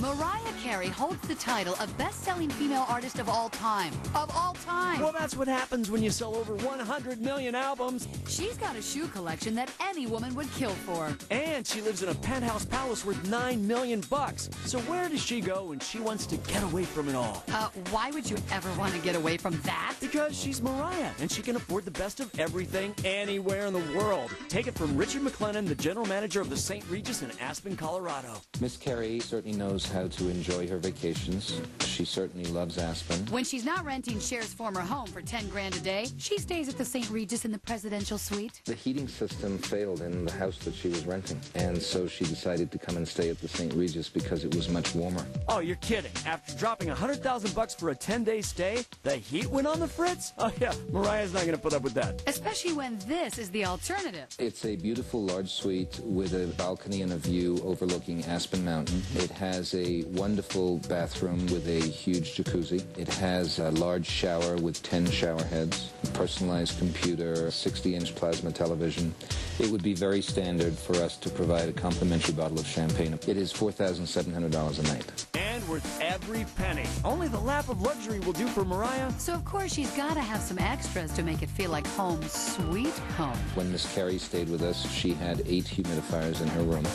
Mariah Carey holds the title of best-selling female artist of all time. Of all time! Well, that's what happens when you sell over 100 million albums. She's got a shoe collection that any woman would kill for. And she lives in a penthouse palace worth $9 million. So where does she go when she wants to get away from it all? Why would you ever want to get away from that? Because she's Mariah, and she can afford the best of everything anywhere in the world. Take it from Richard McLennan, the general manager of the St. Regis in Aspen, Colorado. Miss Carey certainly knows how to enjoy her vacations. She certainly loves Aspen. When she's not renting Cher's former home for 10 grand a day, she stays at the St. Regis in the presidential suite. The heating system failed in the house that she was renting, and so she decided to come and stay at the St. Regis because it was much warmer. Oh, you're kidding. After dropping $100,000 for a 10-day stay, the heat went on the fritz? Oh, yeah, Mariah's not going to put up with that. Especially when this is the alternative. It's a beautiful large suite with a balcony and a view overlooking Aspen Mountain. It has a wonderful bathroom with a huge jacuzzi. It has a large shower with 10 shower heads, a personalized computer, 60-inch plasma television. It would be very standard for us to provide a complimentary bottle of champagne. It is $4,700 a night. And worth every penny. Only the lap of luxury will do for Mariah. So, of course, she's got to have some extras to make it feel like home sweet home. When Miss Carey stayed with us, she had 8 humidifiers in her room.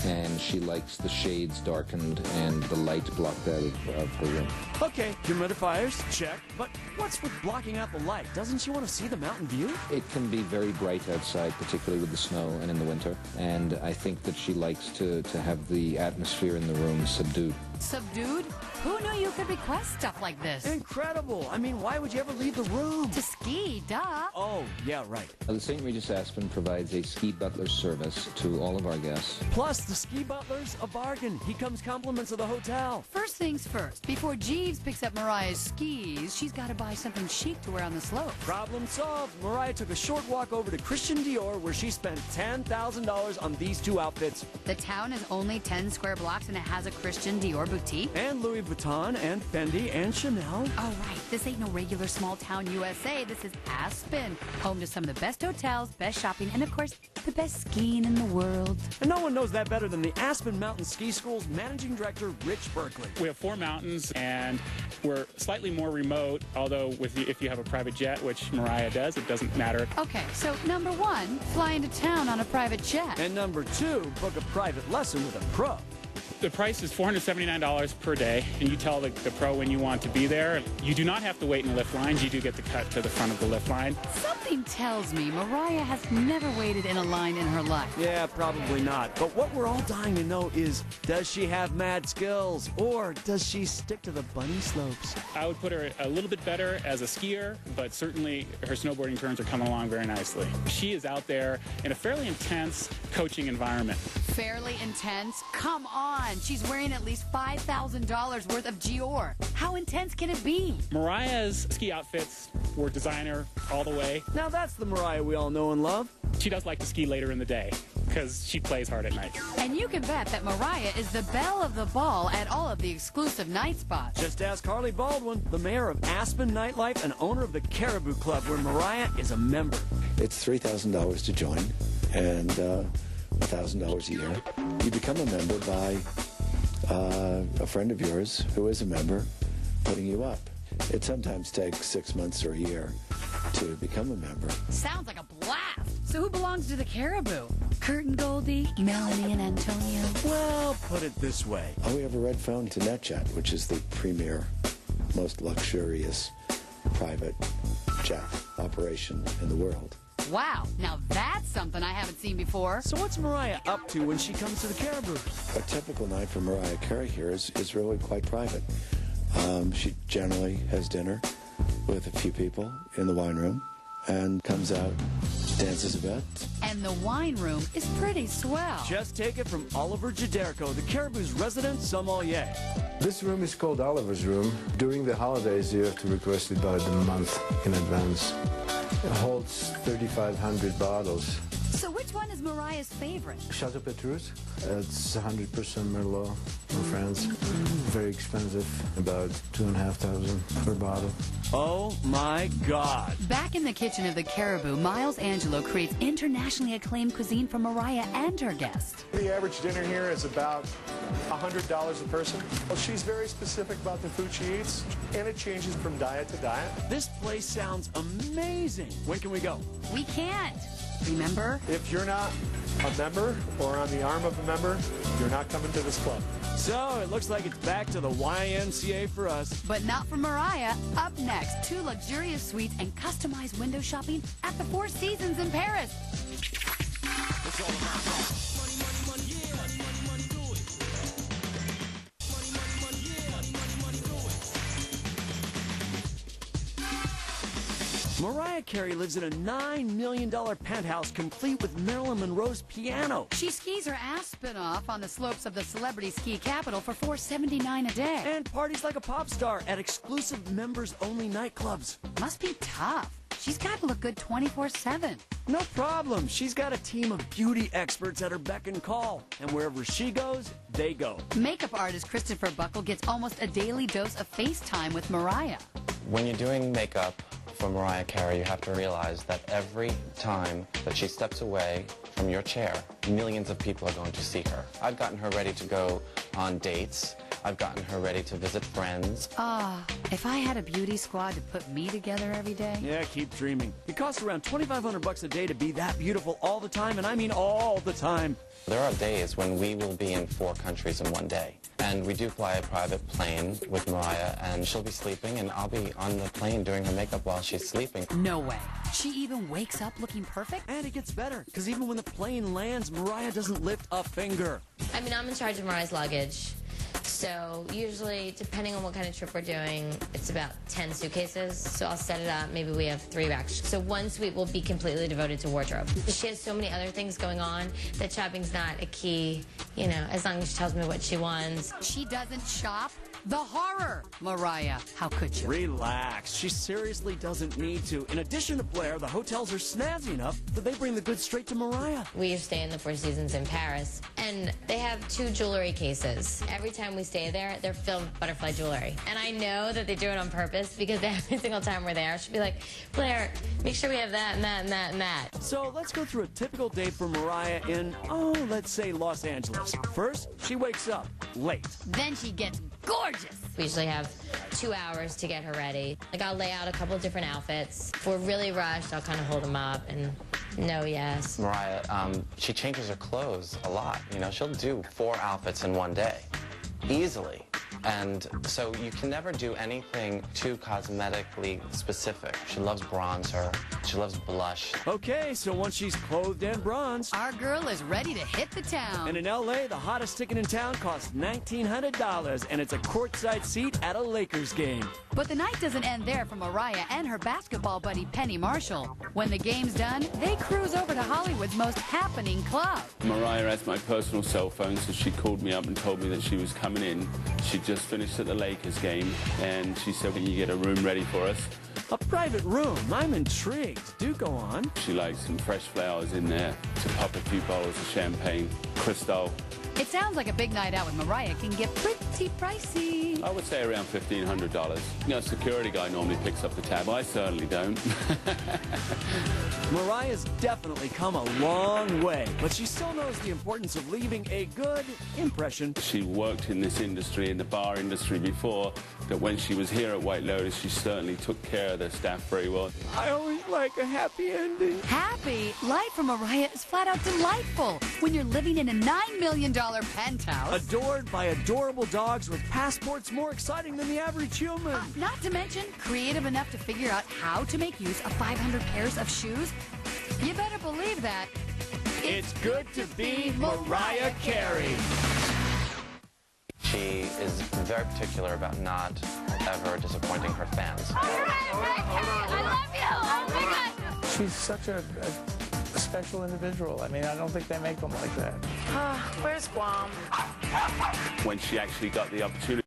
And she likes the shades darkened and the light blocked out of her room. Okay, humidifiers, check. But what's with blocking out the light? Doesn't she want to see the mountain view? It can be very bright outside, particularly with the snow and in the winter. And I think that she likes to have the atmosphere in the room subdued. Subdued? Who knew you could request stuff like this? Incredible. I mean, why would you ever leave the room? To ski, duh. Oh, yeah, right. The St. Regis Aspen provides a ski butler service to all of our guests. Plus, the ski butler's a bargain. He comes compliments of the hotel. First things first. Before Jeeves picks up Mariah's skis, she's got to buy something chic to wear on the slope. Problem solved. Mariah took a short walk over to Christian Dior, where she spent $10,000 on these 2 outfits. The town is only 10 square blocks, and it has a Christian Dior boutique. And Louis Vuitton and Fendi and Chanel. Oh, right. This ain't no regular small-town USA. This is Aspen, home to some of the best hotels, best shopping, and, of course, the best skiing in the world. And no one knows that better than the Aspen Mountain Ski School's managing director, Rich Berkeley. We have 4 mountains, and we're slightly more remote, although if you have a private jet, which Mariah does, it doesn't matter. Okay, so number 1, fly into town on a private jet. And number 2, book a private lesson with a pro. The price is $479 per day, and you tell the pro when you want to be there. You do not have to wait in lift lines. You do get to cut to the front of the lift line. Something tells me Mariah has never waited in a line in her life. Yeah, probably not. But what we're all dying to know is, does she have mad skills, or does she stick to the bunny slopes? I would put her a little bit better as a skier, but certainly her snowboarding turns are coming along very nicely. She is out there in a fairly intense coaching environment. Fairly intense? Come on. She's wearing at least $5,000 worth of Dior. How intense can it be? Mariah's ski outfits were designer all the way. Now that's the Mariah we all know and love. She does like to ski later in the day because she plays hard at night. And you can bet that Mariah is the belle of the ball at all of the exclusive night spots. Just ask Harley Baldwin, the mayor of Aspen Nightlife and owner of the Caribou Club, where Mariah is a member. It's $3,000 to join, and $1,000 a year. You become a member by a friend of yours who is a member putting you up. It sometimes takes 6 months or a year to become a member. Sounds like a blast. So who belongs to the Caribou? Kurt and Goldie, Melanie and Antonio? Well, put it this way. We have a red phone to NetJet, which is the premier, most luxurious private jet operation in the world. Wow, now that's something I haven't seen before. So what's Mariah up to when she comes to the Caribou? A typical night for Mariah Carey here is really quite private. She generally has dinner with a few people in the wine room and comes out, dances a bit. And the wine room is pretty swell. Just take it from Oliver Jaderko, the Caribou's resident sommelier. This room is called Oliver's room. During the holidays, you have to request it by the month in advance. It holds 3,500 bottles. So which Which one is Mariah's favorite? Chateau Petrus. It's 100% Merlot from France. Very expensive, about $2,500 per bottle. Oh my God. Back in the kitchen of the Caribou, Miles Angelo creates internationally acclaimed cuisine for Mariah and her guests. The average dinner here is about $100 a person. Well, she's very specific about the food she eats, and it changes from diet to diet. This place sounds amazing. When can we go? We can't. Remember? If you're not a member or on the arm of a member, you're not coming to this club. So it looks like it's back to the YMCA for us. But not for Mariah. Up next, 2 luxurious suites and customized window shopping at the Four Seasons in Paris. It's all about Mariah Carey lives in a $9 million penthouse complete with Marilyn Monroe's piano. She skis her Aspen off on the slopes of the celebrity ski capital for $479 a day. And parties like a pop star at exclusive members-only nightclubs. Must be tough. She's got to look good 24/7. No problem. She's got a team of beauty experts at her beck and call. And wherever she goes, they go. Makeup artist Christopher Buckle gets almost a daily dose of FaceTime with Mariah. When you're doing makeup for Mariah Carey, you have to realize that every time that she steps away from your chair, millions of people are going to see her. I've gotten her ready to go on dates. I've gotten her ready to visit friends. If I had a beauty squad to put me together every day. Yeah, keep dreaming. It costs around $2,500 a day to be that beautiful all the time, and I mean all the time. There are days when we will be in 4 countries in one day. And we do fly a private plane with Mariah, and she'll be sleeping, and I'll be on the plane doing her makeup while she's sleeping. No way. She even wakes up looking perfect? And it gets better, because even when the plane lands, Mariah doesn't lift a finger. I mean, I'm in charge of Mariah's luggage. So usually, depending on what kind of trip we're doing, it's about 10 suitcases. So I'll set it up. Maybe we have 3 racks. So one suite will be completely devoted to wardrobe. She has so many other things going on that shopping's not a key, you know, as long as she tells me what she wants. She doesn't shop? The horror! Mariah, how could you? Relax. She seriously doesn't need to. In addition to Blair, the hotels are snazzy enough that they bring the goods straight to Mariah. We stay in the Four Seasons in Paris, and they have 2 jewelry cases. Every time we stay there, they're filled with butterfly jewelry. And I know that they do it on purpose because every single time we're there, she'll be like, Blair, make sure we have that and that and that and that. So let's go through a typical day for Mariah in, let's say Los Angeles. First, she wakes up late. Then she gets gorgeous. We usually have 2 hours to get her ready. Like, I'll lay out a couple different outfits. If we're really rushed, I'll kind of hold them up and no, yes. Mariah, she changes her clothes a lot. You know, she'll do 4 outfits in one day, easily. And so you can never do anything too cosmetically specific. She loves bronzer. She loves blush. Okay, so once she's clothed and bronzed. Our girl is ready to hit the town. And in L.A., the hottest ticket in town costs $1,900, and it's a courtside seat at a Lakers game. But the night doesn't end there for Mariah and her basketball buddy Penny Marshall. When the game's done, they cruise over to Hollywood's most happening club. Mariah has my personal cell phone, so she called me up and told me that she was coming in. She just finished at the Lakers game, and she said, "Can you get a room ready for us?" A private room? I'm intrigued. Do go on. She likes some fresh flowers in there to pop a few bottles of champagne, Cristal. It sounds like a big night out with Mariah can get pretty pricey. I would say around $1,500. You know, a security guy normally picks up the tab. I certainly don't. Mariah's definitely come a long way, but she still knows the importance of leaving a good impression. She worked in this industry, in the bar industry before, that when she was here at White Lotus, she certainly took care of the staff very well. I always like a happy ending. Happy? Life for Mariah is flat out delightful when you're living in a $9 million penthouse. Adored by adorable dogs with passports more exciting than the average human. Not to mention, creative enough to figure out how to make use of 500 pairs of shoes. You better believe that. It's good to be Mariah Carey. She is very particular about not ever disappointing her fans. I love you! Oh my God! She's such a special individual. I mean, I don't think they make them like that. Where's Guam? When she actually got the opportunity